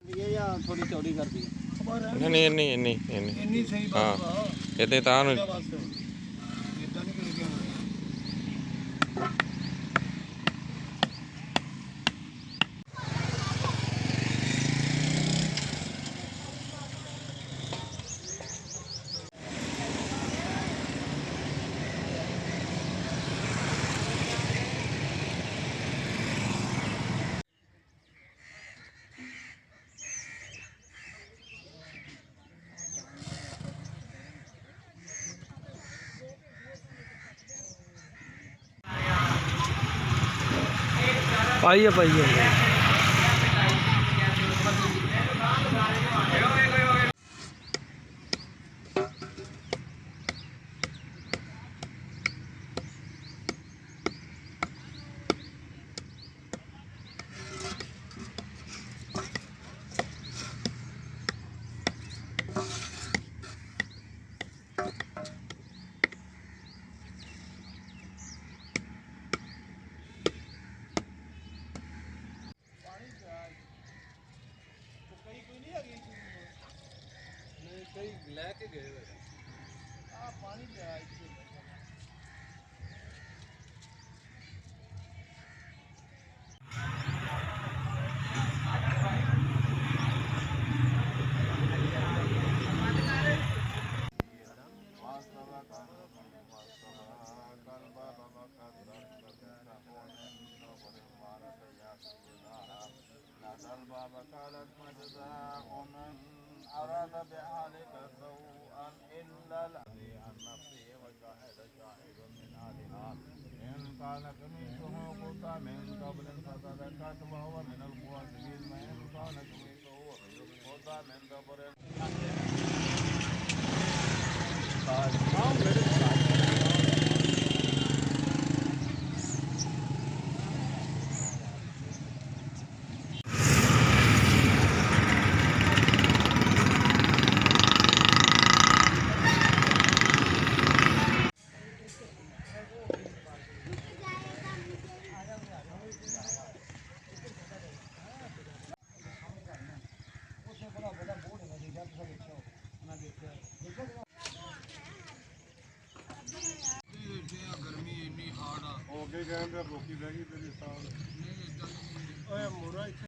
ये या थोड़ी चौड़ी कर दी नहीं नहीं इन्नी इन्नी इन्नी सही हाँ बात ये ਤਾਂ ਨੂੰ बस इतना नहीं करेंगे पाइए पाइए लेके गए पानी أراد بأهلك سوءا إلا الذي عن نفسه وشاهد شاهد من أهلها إن كان قميصه قد من قبل فصدقت وهو من الكاذبين وإن كان قميصه قد من دبر ਗਰਮੀ ਇੰਨੀ ਹਾਰਡ ਆ ਹੋ ਕੇ ਕਹਿੰਦੇ ਰੋਕੀ ਰਹਿ ਗਈ ਤੇਰੀ ਸਾਲ ਓਏ ਮੋਰਾ